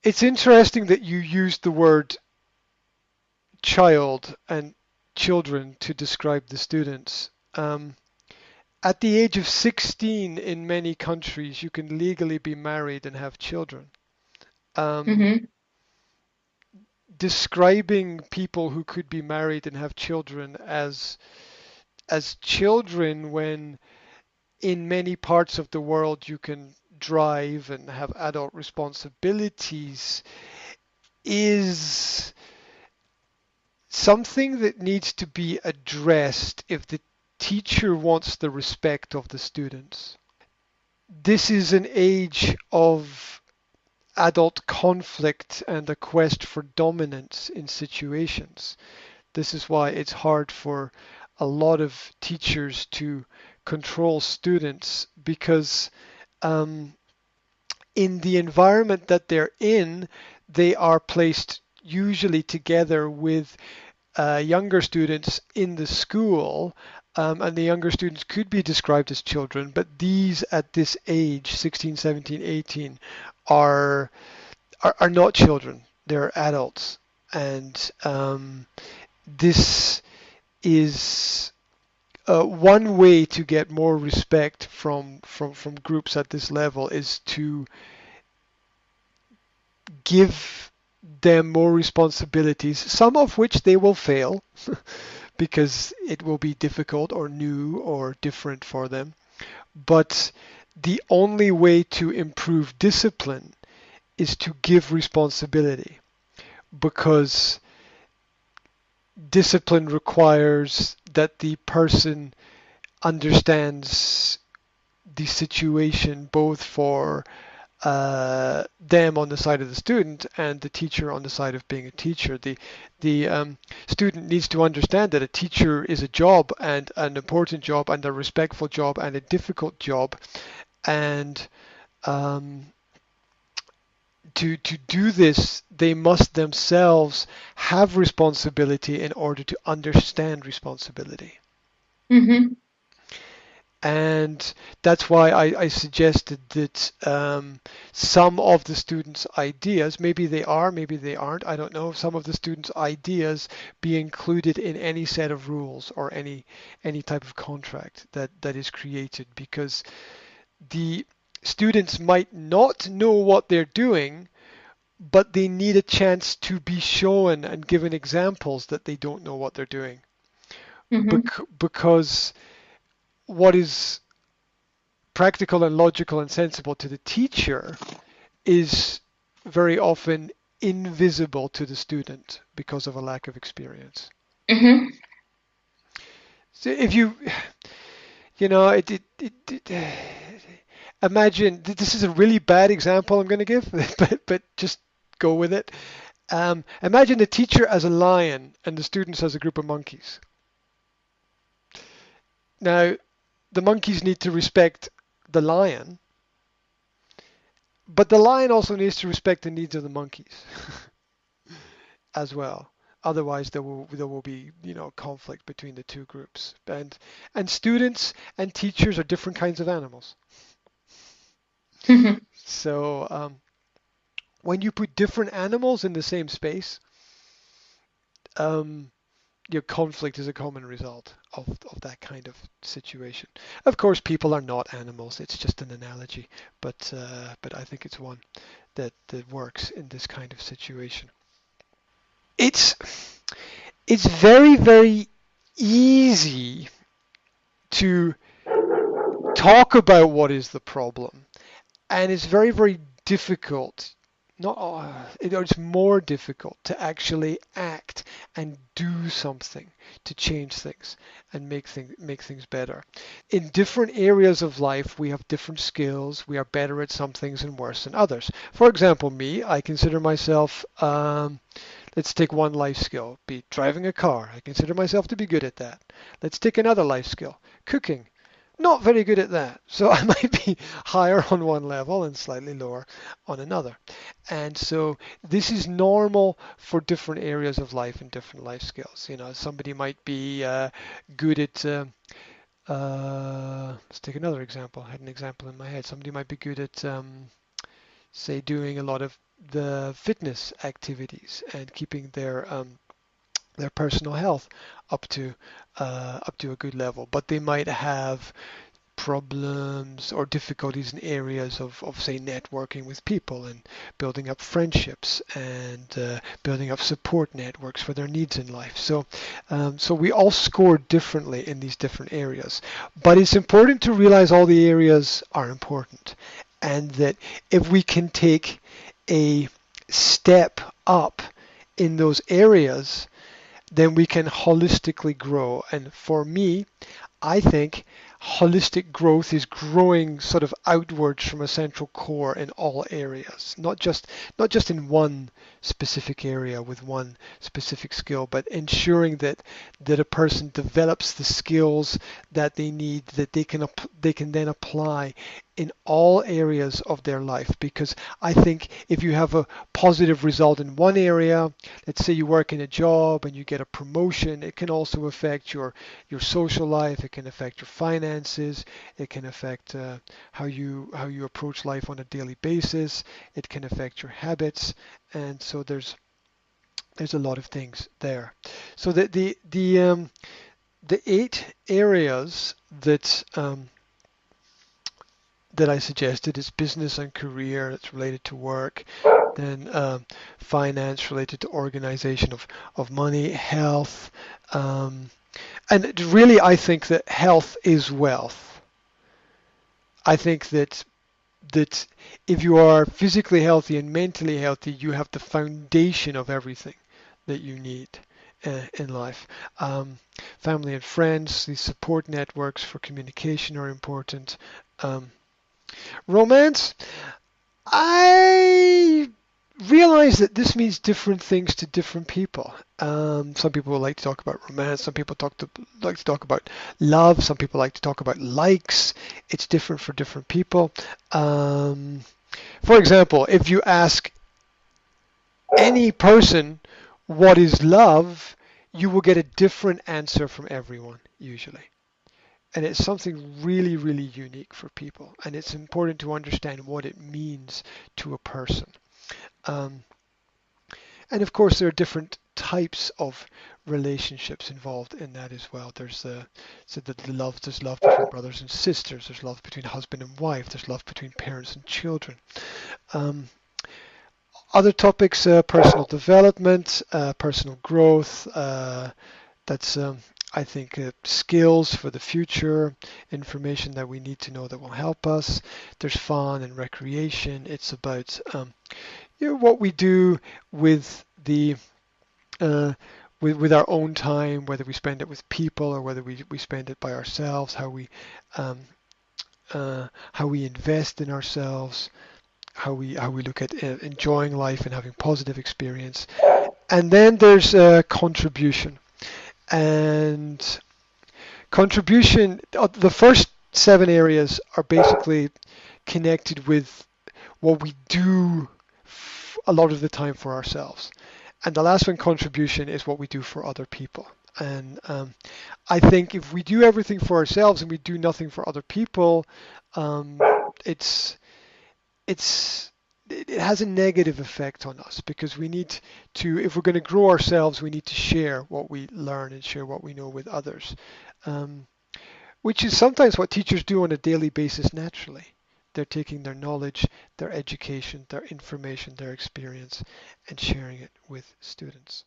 It's interesting that you used the word child and children to describe the students. At the age of 16 in many countries, you can legally be married and have children. Um, Mm-hmm. Describing people who could be married and have children as children when in many parts of the world you can drive and have adult responsibilities is something that needs to be addressed if the teacher wants the respect of the students. This is an age of adult conflict and a quest for dominance in situations. This is why it's hard for a lot of teachers to control students because um, in the environment that they're in, they are placed usually together with younger students in the school, and the younger students could be described as children, but these at this age, 16, 17, 18, are are not children. They're adults, and this is one way to get more respect from groups at this level is to give them more responsibilities, some of which they will fail because it will be difficult or new or different for them. But the only way to improve discipline is to give responsibility because discipline requires that the person understands the situation both for them on the side of the student and the teacher on the side of being a teacher. The student needs to understand that a teacher is a job and an important job and a respectful job and a difficult job, and um, to do this, they must themselves have responsibility in order to understand responsibility. Mm-hmm. And that's why I suggested that some of the students' ideas, maybe they are, maybe they aren't, I don't know, some of the students' ideas be included in any set of rules or any type of contract that is created because the students might not know what they're doing, but they need a chance to be shown and given examples that they don't know what they're doing. Mm-hmm. Because what is practical and logical and sensible to the teacher is very often invisible to the student because of a lack of experience. Mm-hmm. So if you, you know, imagine this is a really bad example I'm going to give, but just go with it. Imagine the teacher as a lion and the students as a group of monkeys. Now, the monkeys need to respect the lion, but the lion also needs to respect the needs of the monkeys as well. Otherwise, there will be conflict between the two groups. And students and teachers are different kinds of animals. Mm-hmm. So when you put different animals in the same space, um, your conflict is a common result of that kind of situation. Of course, people are not animals. It's just an analogy, but I think it's one that works in this kind of situation. It's it's very easy to talk about what is the problem, and it's very difficult. Not it's more difficult to actually act and do something to change things and make things better. In different areas of life, we have different skills. We are better at some things and worse than others. For example, me, I consider myself let's take one life skill, be driving a car. I consider myself to be good at that. Let's take another life skill, cooking. Not very good at that. So I might be higher on one level and slightly lower on another. And so this is normal for different areas of life and different life skills. Somebody might be good at let's take another example. I had an example in my head. Somebody might be good at say, doing a lot of the fitness activities and keeping their personal health up to up to a good level, but they might have problems or difficulties in areas of say networking with people and building up friendships and building up support networks for their needs in life. So we all score differently in these different areas, but it's important to realize all the areas are important, and that if we can take a step up in those areas, then we can holistically grow. And for me, I think holistic growth is growing sort of outwards from a central core in all areas, not just in one specific area with one specific skill, but ensuring that a person develops the skills that they need, that they can then apply in all areas of their life. Because I think if you have a positive result in one area, let's say you work in a job and you get a promotion, it can also affect your social life, it can affect your finances, it can affect how you approach life on a daily basis, it can affect your habits, and so there's a lot of things there. So the 8 areas that I suggested is business and career that's related to work, then finance related to organization of money, health, and really I think that health is wealth. I think that if you are physically healthy and mentally healthy, you have the foundation of everything that you need in life. Family and friends, these support networks for communication are important. Um, Romance, I realize that this means different things to different people. Some people like to talk about romance. Some people like to talk about love. Some people like to talk about likes. It's different for different people. For example, if you ask any person what is love, you will get a different answer from everyone usually. And it's something really, really unique for people. And it's important to understand what it means to a person. Um, and of course, there are different types of relationships involved in that as well. There's love between brothers and sisters. There's love between husband and wife. There's love between parents and children. Um, Other topics: personal development, personal growth. That's I think skills for the future, information that we need to know that will help us. There's fun and recreation. It's about what we do with the with our own time, whether we spend it with people or whether we spend it by ourselves, um, how we invest in ourselves, how we look at enjoying life and having positive experience. And then there's contribution. And contribution, the first 7 areas are basically connected with what we do a lot of the time for ourselves. And the last one, contribution, is what we do for other people. And I think if we do everything for ourselves and we do nothing for other people, um, it's it's it has a negative effect on us, because we need to, if we're going to grow ourselves, we need to share what we learn and share what we know with others, um, which is sometimes what teachers do on a daily basis naturally. They're taking their knowledge, their education, their information, their experience, and sharing it with students.